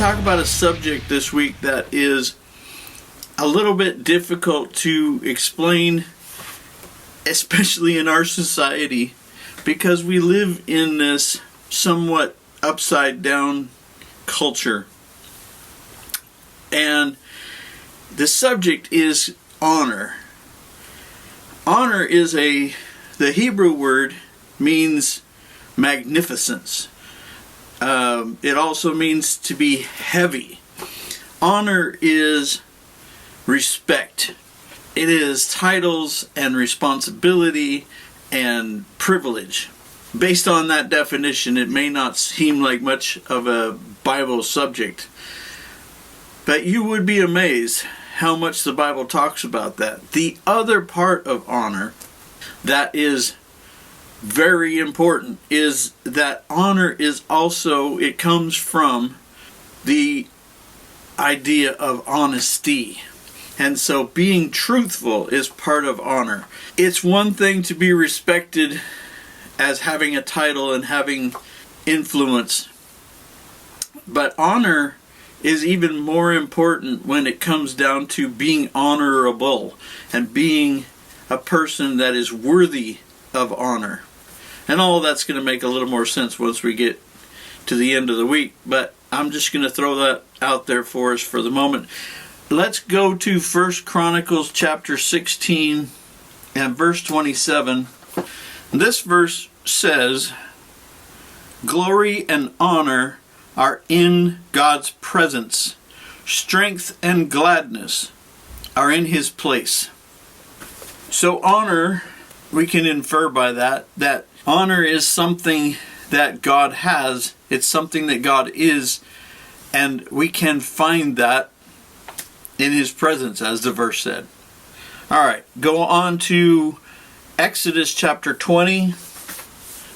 talk about a subject this week that is a little bit difficult to explain, especially in our society, because we live in this somewhat upside down culture. And the subject is honor. Honor is the Hebrew word means magnificence. It also means to be heavy. Honor is respect. It is titles and responsibility and privilege. Based on that definition, it may not seem like much of a Bible subject, but you would be amazed how much the Bible talks about that. The other part of honor that is very important is that honor is also, it comes from the idea of honesty. And so being truthful is part of honor. It's one thing to be respected as having a title and having influence, but honor is even more important when it comes down to being honorable and being a person that is worthy of honor. And all of that's going to make a little more sense once we get to the end of the week, but I'm just going to throw that out there for us for the moment. Let's go to 1 Chronicles chapter 16 and verse 27. This verse says, "Glory and honor are in God's presence. Strength and gladness are in His place." So honor, we can infer by that honor is something that God has. It's something that God is, and we can find that in His presence, as the verse said. All right, go on to Exodus chapter 20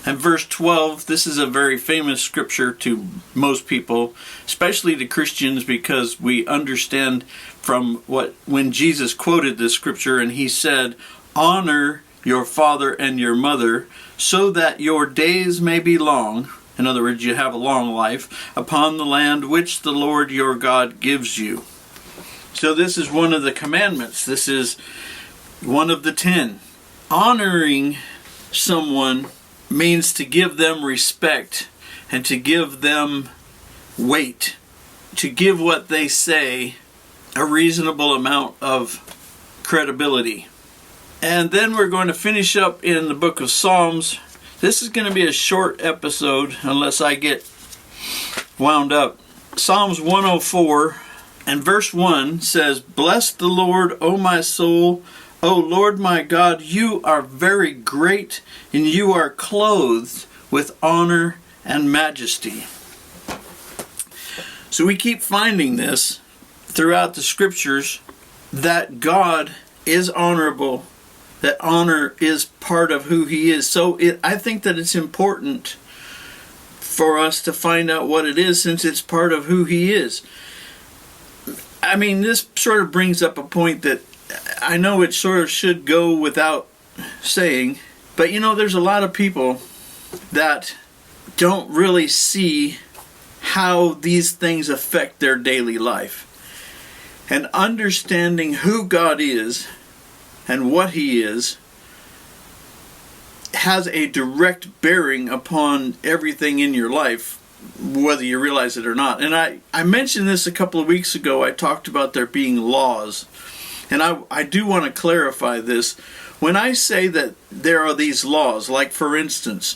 and verse 12. This is a very famous scripture to most people, especially to Christians, because we understand from when Jesus quoted this scripture and He said, "Honor your father and your mother, so that your days may be long," in other words, you have a long life, "upon the land which the Lord your God gives you." So this is one of the commandments. This is one of the 10. Honoring someone means to give them respect and to give them weight, to give what they say a reasonable amount of credibility. And then we're going to finish up in the book of Psalms. This is going to be a short episode unless I get wound up. Psalms 104 and verse 1 says, "Bless the Lord, O my soul. O Lord my God, you are very great, and you are clothed with honor and majesty." So we keep finding this throughout the scriptures, that God is honorable, that honor is part of who He is. So I think that it's important for us to find out what it is, since it's part of who He is. I mean, this sort of brings up a point that I know it sort of should go without saying, but there's a lot of people that don't really see how these things affect their daily life. And understanding who God is and what He is has a direct bearing upon everything in your life, whether you realize it or not. And I mentioned this a couple of weeks ago. I talked about there being laws. And I do want to clarify this. When I say that there are these laws, like for instance,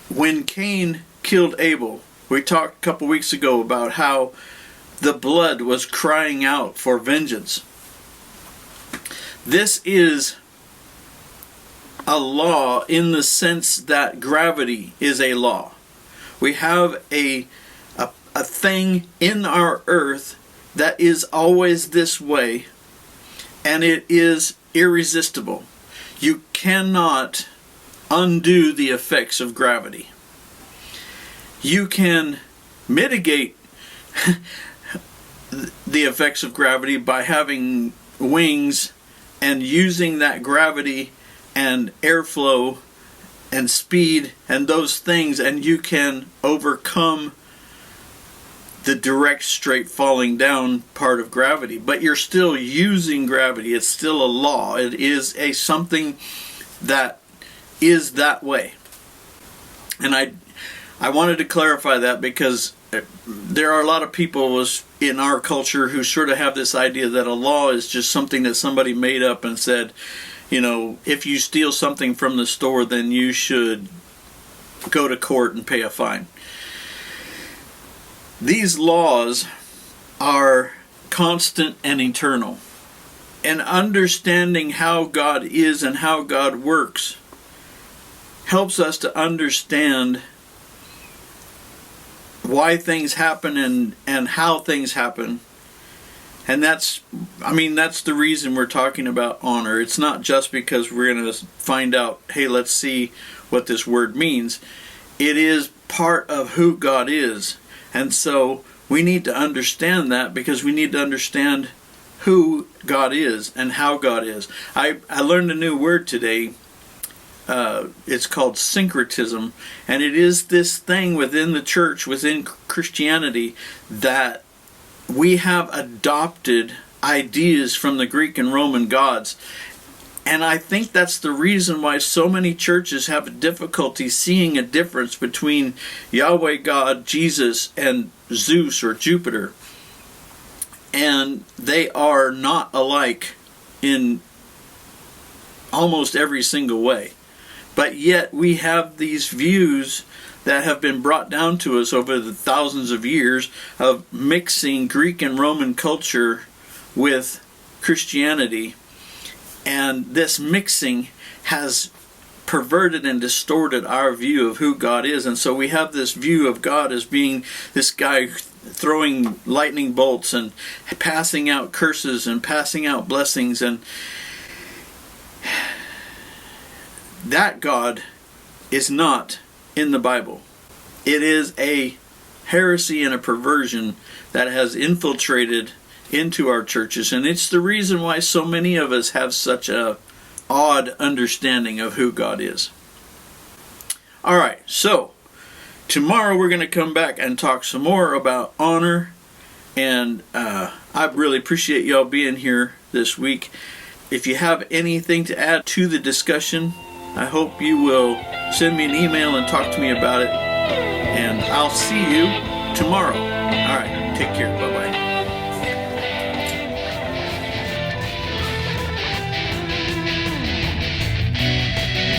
when Cain killed Abel, we talked a couple weeks ago about how the blood was crying out for vengeance. This is a law in the sense that gravity is a law. We have a thing in our earth that is always this way, and it is irresistible. You cannot undo the effects of gravity. You can mitigate the effects of gravity by having wings and using that gravity and airflow and speed and those things, and you can overcome the direct, straight falling down part of gravity, but you're still using gravity. It's still a law. It is a something that is that way. And I wanted to clarify that because there are a lot of people in our culture who sort of have this idea that a law is just something that somebody made up and said, if you steal something from the store, then you should go to court and pay a fine. These laws are constant and eternal. And understanding how God is and how God works helps us to understand why things happen and how things happen. And that's the reason we're talking about honor. It's not just because we're going to find out, hey, let's see what this word means. It is part of who God is. And so we need to understand that because we need to understand who God is and how God is. I learned a new word today. It's called syncretism. And it is this thing within the church, within Christianity, that we have adopted ideas from the Greek and Roman gods. And I think that's the reason why so many churches have difficulty seeing a difference between Yahweh God, Jesus, and Zeus or Jupiter. And they are not alike in almost every single way. But yet we have these views that have been brought down to us over the thousands of years of mixing Greek and Roman culture with Christianity. And this mixing has perverted and distorted our view of who God is. And so we have this view of God as being this guy throwing lightning bolts and passing out curses and passing out blessings. And that God is not in the Bible. It is a heresy and a perversion that has infiltrated into our churches, and it's the reason why so many of us have such a odd understanding of who God is. All right, so tomorrow we're going to come back and talk some more about honor, and I really appreciate y'all being here this week. If you have anything to add to the discussion, I hope you will send me an email and talk to me about it, and I'll see you tomorrow. All right, take care. Bye-bye.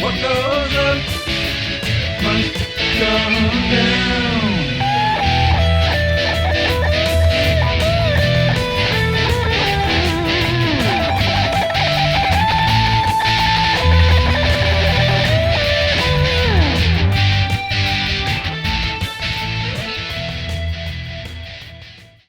What goes up must come down.